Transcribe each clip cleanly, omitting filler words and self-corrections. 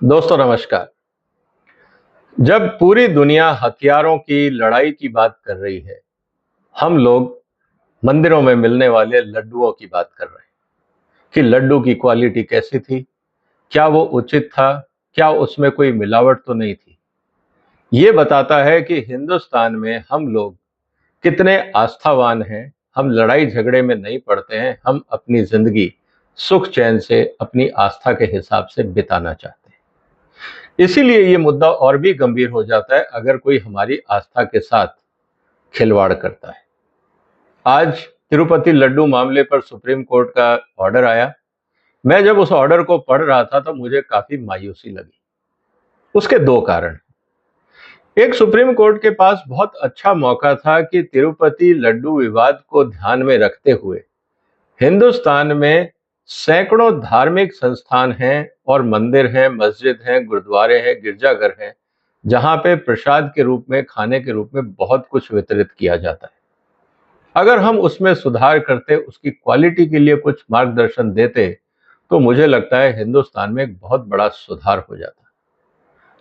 दोस्तों नमस्कार। जब पूरी दुनिया हथियारों की लड़ाई की बात कर रही है, हम लोग मंदिरों में मिलने वाले लड्डुओं की बात कर रहे हैं कि लड्डू की क्वालिटी कैसी थी, क्या वो उचित था, क्या उसमें कोई मिलावट तो नहीं थी। ये बताता है कि हिंदुस्तान में हम लोग कितने आस्थावान हैं। हम लड़ाई झगड़े में नहीं पड़ते हैं, हम अपनी जिंदगी सुख चैन से अपनी आस्था के हिसाब से बिताना चाहते हैं। इसीलिए ये मुद्दा और भी गंभीर हो जाता है अगर कोई हमारी आस्था के साथ खिलवाड़ करता है। आज तिरुपति लड्डू मामले पर सुप्रीम कोर्ट का ऑर्डर आया। मैं जब उस ऑर्डर को पढ़ रहा था तो मुझे काफी मायूसी लगी। उसके दो कारण। एक, सुप्रीम कोर्ट के पास बहुत अच्छा मौका था कि तिरुपति लड्डू विवाद को ध्यान में रखते हुए हिंदुस्तान में सैकड़ों धार्मिक संस्थान हैं और मंदिर हैं, मस्जिद हैं, गुरुद्वारे हैं, गिरजाघर हैं, जहां पे प्रसाद के रूप में, खाने के रूप में बहुत कुछ वितरित किया जाता है। अगर हम उसमें सुधार करते, उसकी क्वालिटी के लिए कुछ मार्गदर्शन देते, तो मुझे लगता है हिंदुस्तान में एक बहुत बड़ा सुधार हो जाता।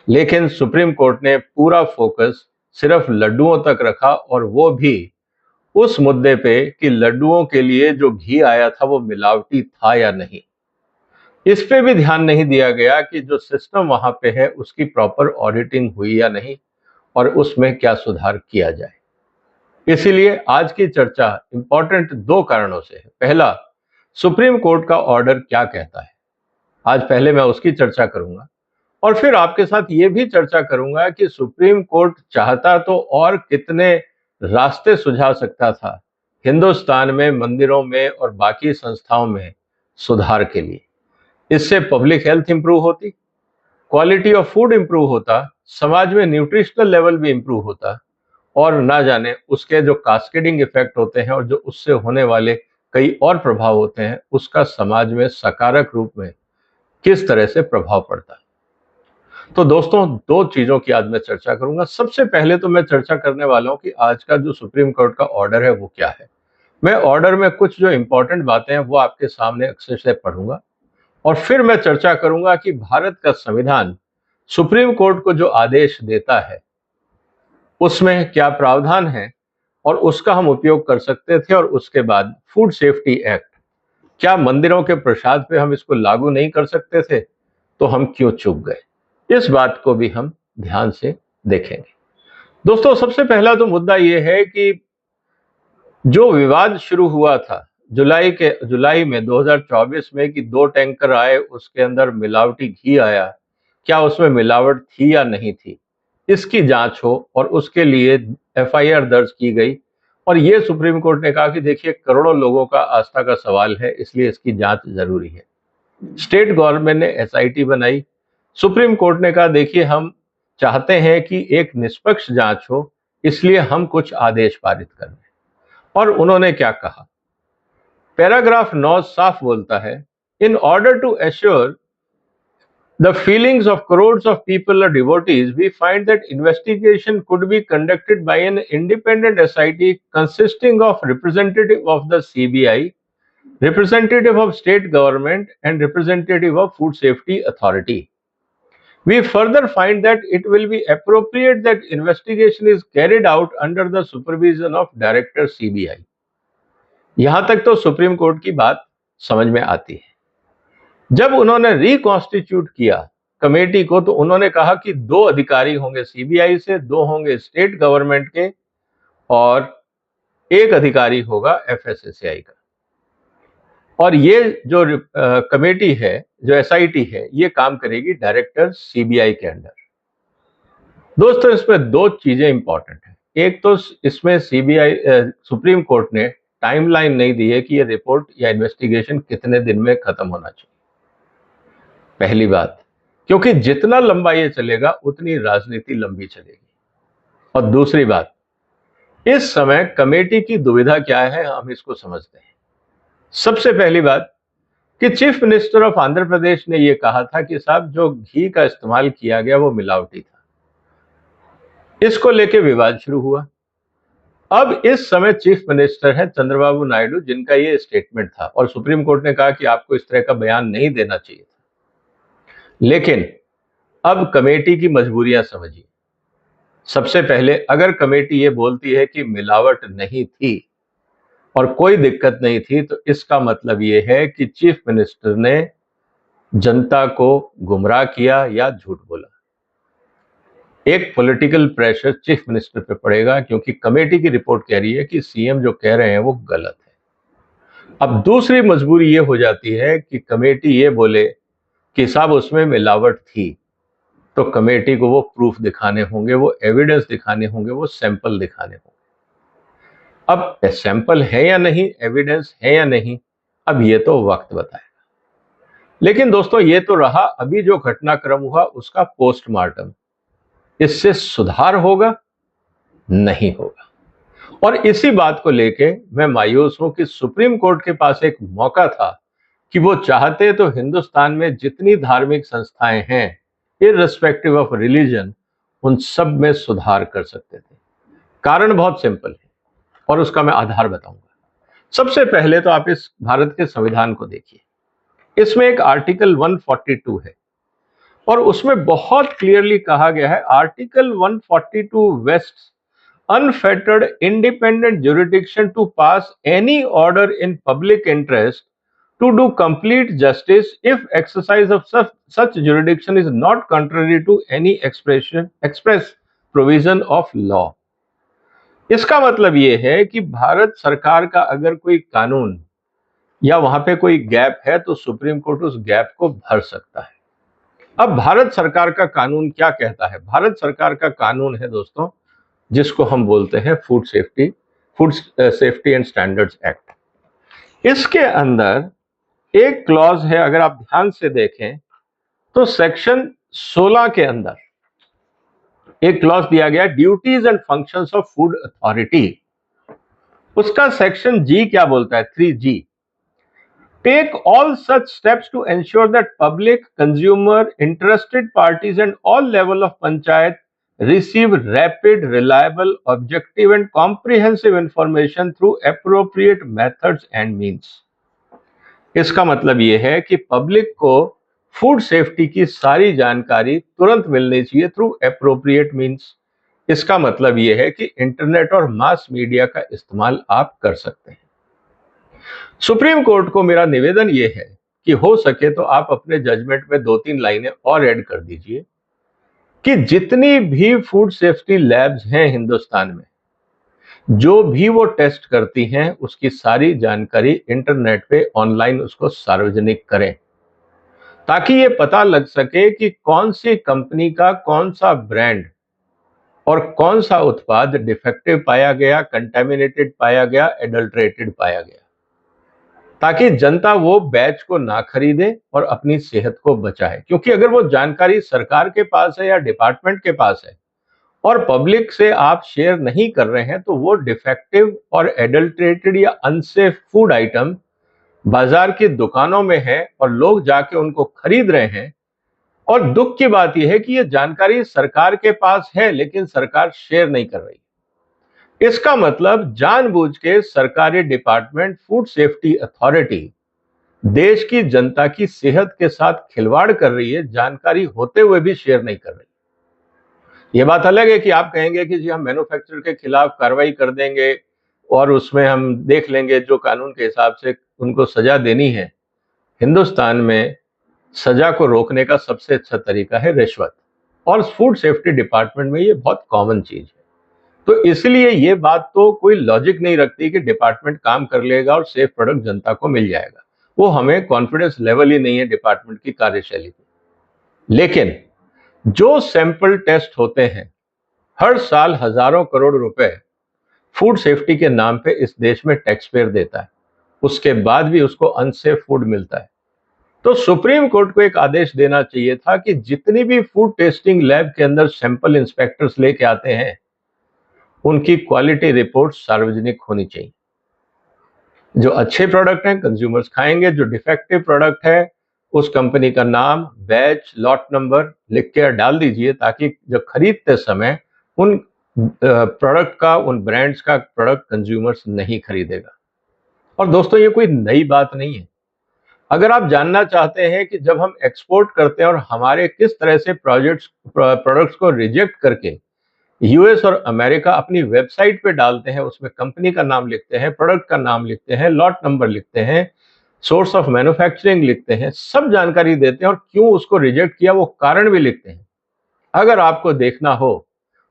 लेकिन सुप्रीम कोर्ट ने पूरा फोकस सिर्फ लड्डुओं तक रखा, और वो भी उस मुद्दे पे कि लड्डुओं के लिए जो घी आया था वो मिलावटी था या नहीं। इस पे भी ध्यान नहीं दिया गया कि जो सिस्टम वहां पे है उसकी प्रॉपर ऑडिटिंग हुई या नहीं, और उसमें क्या सुधार किया जाए। इसीलिए आज की चर्चा इंपॉर्टेंट दो कारणों से है। पहला, सुप्रीम कोर्ट का ऑर्डर क्या कहता है। आज पहले मैं उसकी चर्चा करूंगा, और फिर आपके साथ ये भी चर्चा करूंगा कि सुप्रीम कोर्ट चाहता तो और कितने रास्ते सुझा सकता था हिंदुस्तान में मंदिरों में और बाकी संस्थाओं में सुधार के लिए। इससे पब्लिक हेल्थ इंप्रूव होती, क्वालिटी ऑफ फूड इंप्रूव होता, समाज में न्यूट्रिशनल लेवल भी इंप्रूव होता, और ना जाने उसके जो कास्केडिंग इफेक्ट होते हैं और जो उससे होने वाले कई और प्रभाव होते हैं, उसका समाज में सकारात्मक रूप में किस तरह से प्रभाव पड़ता है। तो दोस्तों, दो चीजों की आज मैं चर्चा करूंगा। सबसे पहले तो मैं चर्चा करने वाला हूं कि आज का जो सुप्रीम कोर्ट का ऑर्डर है वो क्या है। मैं ऑर्डर में कुछ जो इंपॉर्टेंट बातें हैं वो आपके सामने अक्षर से पढ़ूंगा, और फिर मैं चर्चा करूंगा कि भारत का संविधान सुप्रीम कोर्ट को जो आदेश देता है उसमें क्या प्रावधान है, और उसका हम उपयोग कर सकते थे। और उसके बाद फूड सेफ्टी एक्ट, क्या मंदिरों के प्रसाद पे हम इसको लागू नहीं कर सकते थे, तो हम क्यों चूक गए। इस बात को भी हम ध्यान से देखेंगे। दोस्तों, सबसे पहला तो मुद्दा यह है कि जो विवाद शुरू हुआ था जुलाई में 2024 में कि 2 टैंकर आए, उसके अंदर मिलावटी घी आया, क्या उसमें मिलावट थी या नहीं थी, इसकी जांच हो, और उसके लिए एफआईआर दर्ज की गई। और ये सुप्रीम कोर्ट ने कहा कि देखिए, करोड़ों लोगों का आस्था का सवाल है, इसलिए इसकी जांच जरूरी है। स्टेट गवर्नमेंट ने एसआईटी बनाई। सुप्रीम कोर्ट ने कहा देखिए, हम चाहते हैं कि एक निष्पक्ष जांच हो, इसलिए हम कुछ आदेश पारित कर रहे हैं। और उन्होंने क्या कहा, पैराग्राफ 9 साफ बोलता है, in order to assure the feelings of crores of people or devotees, we find that investigation could be conducted by an independent SIT consisting of representative of the CBI, representative of state government, and representative of Food Safety Authority. We further find that it will be appropriate that investigation is carried out under the supervision of Director CBI. यहां तक तो supreme court की बात समझ में आती है। जब उन्होंने रिकॉन्स्टिट्यूट किया कमेटी को, तो उन्होंने कहा कि 2 अधिकारी होंगे सीबीआई से, 2 होंगे स्टेट गवर्नमेंट के, और 1 अधिकारी होगा एफएसएसएआई का। और ये जो कमेटी है, जो एसआईटी है, ये काम करेगी डायरेक्टर सीबीआई के अंडर। दोस्तों, इसमें 2 चीजें इंपॉर्टेंट हैं। एक तो इसमें सुप्रीम कोर्ट ने टाइमलाइन नहीं दी है कि ये रिपोर्ट या इन्वेस्टिगेशन कितने दिन में खत्म होना चाहिए, पहली बात, क्योंकि जितना लंबा ये चलेगा उतनी राजनीति लंबी चलेगी। और दूसरी बात, इस समय कमेटी की दुविधा क्या है, हम इसको समझते हैं। सबसे पहली बात कि chief minister of Andhra Pradesh ने यह कहा था कि साहब, जो घी का इस्तेमाल किया गया वो मिलावटी था। इसको लेके विवाद शुरू हुआ। अब इस समय चीफ मिनिस्टर है चंद्रबाबू नायडू, जिनका ये स्टेटमेंट था, और सुप्रीम कोर्ट ने कहा कि आपको इस तरह का बयान नहीं देना चाहिए था। लेकिन अब कमेटी की मजबूरियां समझिए। सबसे पहले, अगर कमेटी ये बोलती है कि मिलावट नहीं थी और कोई दिक्कत नहीं थी, तो इसका मतलब ये है कि चीफ मिनिस्टर ने जनता को गुमराह किया या झूठ बोला। एक पॉलिटिकल प्रेशर चीफ मिनिस्टर पे पड़ेगा, क्योंकि कमेटी की रिपोर्ट कह रही है कि सीएम जो कह रहे हैं वो गलत है। अब दूसरी मजबूरी ये हो जाती है कि कमेटी ये बोले कि साहब उसमें मिलावट थी, तो कमेटी को वो प्रूफ दिखाने होंगे, वो एविडेंस दिखाने होंगे, वो सैंपल दिखाने होंगे। अब सैंपल है या नहीं, एविडेंस है या नहीं, अब ये तो वक्त बताएगा। लेकिन दोस्तों, ये तो रहा अभी जो घटनाक्रम हुआ उसका पोस्टमार्टम। इससे सुधार होगा? नहीं होगा। और इसी बात को लेके मैं मायूस हूं कि सुप्रीम कोर्ट के पास एक मौका था कि वो चाहते तो हिंदुस्तान में जितनी धार्मिक संस्थाएं हैं, इररिस्पेक्टिव ऑफ रिलीजन, उन सब में सुधार कर सकते थे। कारण बहुत सिंपल है और उसका मैं आधार बताऊंगा। सबसे पहले तो आप इस भारत के संविधान को देखिए। इसमें एक आर्टिकल 142 है और उसमें बहुत क्लियरली कहा गया है, article 142 vest unfettered independent jurisdiction to pass any order in public interest to do complete justice if exercise of such jurisdiction is not contrary to any express provision of law। इसका मतलब यह है कि भारत सरकार का अगर कोई कानून या वहां पे कोई गैप है तो सुप्रीम कोर्ट उस गैप को भर सकता है। अब भारत सरकार का कानून क्या कहता है? भारत सरकार का कानून है दोस्तों, जिसको हम बोलते हैं food safety and standards act. इसके अंदर एक क्लॉज है, अगर आप ध्यान से देखें तो सेक्शन 16 के अंदर एक क्लॉज दिया गया, duties and functions of food authority. उसका सेक्शन जी क्या बोलता है? 3G, take all such steps to ensure that public, consumer, interested parties and all level of panchayat receive rapid, reliable, objective and comprehensive information through appropriate methods and means। इसका मतलब यह है कि public को food safety की सारी जानकारी तुरंत मिलनी चाहिए थ्रू एप्रोप्रिएट मीन्स। इसका मतलब यह है कि इंटरनेट और मास मीडिया का इस्तेमाल आप कर सकते हैं। सुप्रीम कोर्ट को मेरा निवेदन यह है कि हो सके तो आप अपने जजमेंट में 2-3 लाइनें और ऐड कर दीजिए कि जितनी भी फूड सेफ्टी लैब्स हैं हिंदुस्तान में, जो भी वो टेस्ट करती हैं, उसकी सारी जानकारी इंटरनेट पे ऑनलाइन उसको सार्वजनिक करें, ताकि ये पता लग सके कि कौन सी कंपनी का कौन सा ब्रांड और कौन सा उत्पाद डिफेक्टिव पाया गया, कंटेमिनेटेड पाया गया, एडल्ट्रेटेड पाया गया, ताकि जनता वो बैच को ना खरीदे और अपनी सेहत को बचाए। क्योंकि अगर वो जानकारी सरकार के पास है या डिपार्टमेंट के पास है और पब्लिक से आप शेयर नहीं कर रहे हैं, तो वो डिफेक्टिव और एडल्ट्रेटेड या अनसेफ फूड आइटम बाजार की दुकानों में है और लोग जाके उनको खरीद रहे हैं। और दुख की बात यह है कि ये जानकारी सरकार के पास है लेकिन सरकार शेयर नहीं कर रही। इसका मतलब जानबूझ के सरकारी डिपार्टमेंट, फूड सेफ्टी अथॉरिटी देश की जनता की सेहत के साथ खिलवाड़ कर रही है, जानकारी होते हुए भी शेयर नहीं कर रही। यह बात अलग है कि आप कहेंगे कि जी हम मैन्युफैक्चरर के खिलाफ कार्रवाई कर देंगे और उसमें हम देख लेंगे जो कानून के हिसाब से उनको सजा देनी है। हिंदुस्तान में सजा को रोकने का सबसे अच्छा तरीका है रिश्वत, और फूड सेफ्टी डिपार्टमेंट में ये बहुत कॉमन चीज है। तो इसलिए ये बात तो कोई लॉजिक नहीं रखती कि डिपार्टमेंट काम कर लेगा और सेफ प्रोडक्ट जनता को मिल जाएगा। वो हमें कॉन्फिडेंस लेवल ही नहीं है डिपार्टमेंट की कार्यशैली पे। लेकिन जो सैंपल टेस्ट होते हैं, हर साल हजारों करोड़ रुपए फूड सेफ्टी के नाम पे इस देश में टैक्स पेयर देता है, उसके बाद भी उसको अनसेफ फूड मिलता है। तो सुप्रीम कोर्ट को एक आदेश देना चाहिए था कि जितनी भी फूड टेस्टिंग लैब के अंदर सैंपल इंस्पेक्टर्स लेके आते हैं, उनकी क्वालिटी रिपोर्ट सार्वजनिक होनी चाहिए। जो अच्छे प्रोडक्ट हैं कंज्यूमर्स खाएंगे, जो डिफेक्टिव प्रोडक्ट है उस कंपनी का नाम, बैच, लॉट नंबर लिख के डाल दीजिए, ताकि जब खरीदते समय उन प्रोडक्ट का, उन ब्रांड्स का प्रोडक्ट कंज्यूमर्स नहीं खरीदेगा। और दोस्तों, ये कोई नई बात नहीं है। अगर आप जानना चाहते हैं कि जब हम एक्सपोर्ट करते हैं और हमारे किस तरह से प्रोडक्ट्स को रिजेक्ट करके यूएस और अमेरिका अपनी वेबसाइट पे डालते हैं, उसमें कंपनी का नाम लिखते हैं, प्रोडक्ट का नाम लिखते हैं, लॉट नंबर लिखते हैं, सोर्स ऑफ मैन्युफैक्चरिंग लिखते हैं, सब जानकारी देते हैं और क्यों उसको रिजेक्ट किया वो कारण भी लिखते हैं। अगर आपको देखना हो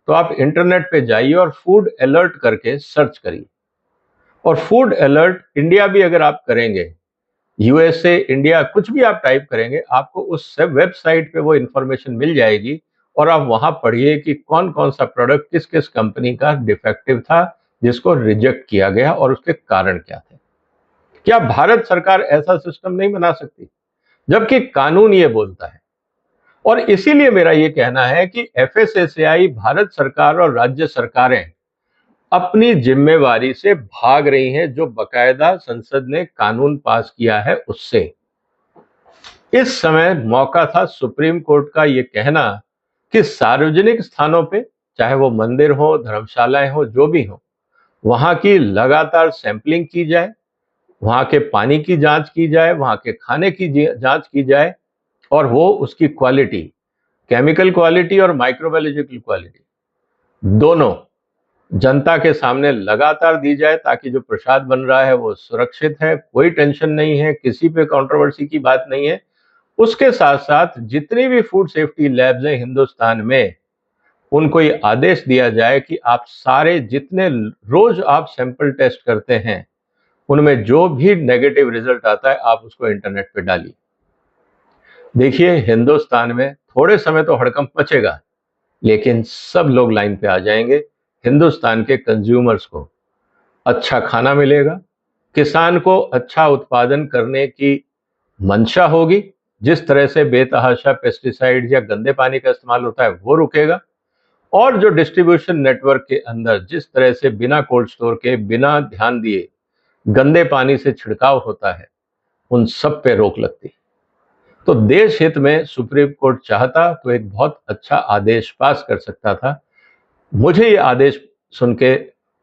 तो आप इंटरनेट पे जाइए और फूड अलर्ट करके सर्च करिए, और फूड अलर्ट इंडिया भी अगर आप करेंगे, यूएसए, इंडिया, कुछ भी आप टाइप करेंगे, आपको उस वेबसाइट पे वो इंफॉर्मेशन मिल जाएगी और आप वहां पढ़िए कि कौन कौन सा प्रोडक्ट किस किस कंपनी का डिफेक्टिव था जिसको रिजेक्ट किया गया और उसके कारण क्या थे। क्या भारत सरकार ऐसा सिस्टम नहीं बना सकती, जबकि कानून ये बोलता है? और इसीलिए मेरा ये कहना है कि एफएसएसएआई, भारत सरकार और राज्य सरकारें अपनी जिम्मेवारी से भाग रही हैं, जो बकायदा संसद ने कानून पास किया है उससे। इस समय मौका था सुप्रीम कोर्ट का ये कहना कि सार्वजनिक स्थानों पे, चाहे वो मंदिर हो, धर्मशालाएं हो, जो भी हो, वहां की लगातार सैंपलिंग की जाए, वहां के पानी की जांच की जाए, वहां के खाने की जांच की जाए, और वो उसकी क्वालिटी, केमिकल क्वालिटी और माइक्रोबायोलॉजिकल क्वालिटी, दोनों जनता के सामने लगातार दी जाए, ताकि जो प्रसाद बन रहा है वो सुरक्षित है, कोई टेंशन नहीं है, किसी पे कंट्रोवर्सी की बात नहीं है। उसके साथ साथ जितनी भी फूड सेफ्टी लैब्स हैं हिंदुस्तान में, उनको ये आदेश दिया जाए कि आप सारे जितने रोज आप सैंपल टेस्ट करते हैं, उनमें जो भी नेगेटिव रिजल्ट आता है आप उसको इंटरनेट पे डालिए। देखिए, हिंदुस्तान में थोड़े समय तो हड़कंप मचेगा, लेकिन सब लोग लाइन पे आ जाएंगे। हिंदुस्तान के कंज्यूमर्स को अच्छा खाना मिलेगा, किसान को अच्छा उत्पादन करने की मंशा होगी, जिस तरह से बेतहाशा पेस्टिसाइड या गंदे पानी का इस्तेमाल होता है वो रुकेगा, और जो डिस्ट्रीब्यूशन नेटवर्क के अंदर जिस तरह से बिना कोल्ड स्टोर के, बिना ध्यान दिए गंदे पानी से छिड़काव होता है, उन सब पे रोक लगती। तो देश हित में सुप्रीम कोर्ट चाहता तो एक बहुत अच्छा आदेश पास कर सकता था। मुझे ये आदेश सुन के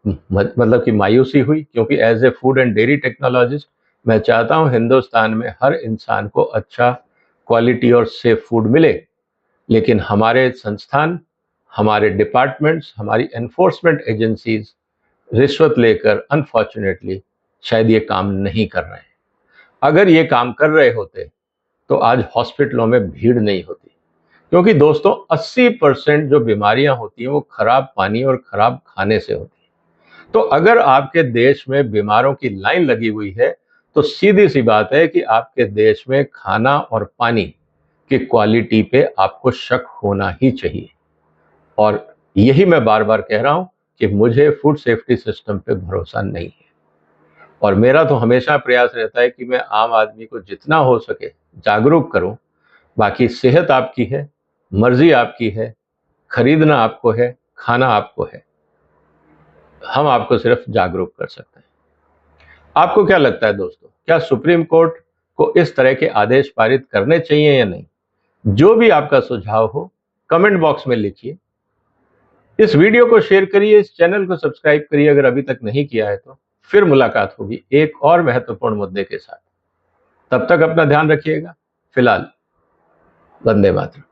मतलब कि मायूसी हुई, क्योंकि as a food and dairy technologist मैं चाहता हूं हिंदुस्तान में हर इंसान को अच्छा क्वालिटी और सेफ फूड मिले। लेकिन हमारे संस्थान, हमारे डिपार्टमेंट्स, हमारी एनफोर्समेंट एजेंसीज रिश्वत लेकर अनफॉर्चुनेटली शायद ये काम नहीं कर रहे हैं। अगर ये काम कर रहे होते तो आज हॉस्पिटलों में भीड़ नहीं होती, क्योंकि दोस्तों 80% जो बीमारियां होती हैं वो खराब पानी और खराब खाने से होती हैं। तो अगर आपके देश में बीमारों की लाइन लगी हुई है, तो सीधी सी बात है कि आपके देश में खाना और पानी की क्वालिटी पे आपको शक होना ही चाहिए। और यही मैं बार बार कह रहा हूं कि मुझे फूड सेफ्टी सिस्टम पे भरोसा नहीं है, और मेरा तो हमेशा प्रयास रहता है कि मैं आम आदमी को जितना हो सके जागरूक करूं। बाकी सेहत आपकी है, मर्जी आपकी है, खरीदना आपको है, खाना आपको है, हम आपको सिर्फ जागरूक कर सकते हैं। आपको क्या लगता है दोस्तों, क्या सुप्रीम कोर्ट को इस तरह के आदेश पारित करने चाहिए या नहीं? जो भी आपका सुझाव हो कमेंट बॉक्स में लिखिए। इस वीडियो को शेयर करिए, इस चैनल को सब्सक्राइब करिए अगर अभी तक नहीं किया है तो। फिर मुलाकात होगी एक और महत्वपूर्ण मुद्दे के साथ। तब तक अपना ध्यान रखिएगा। फिलहाल वंदे मातरम।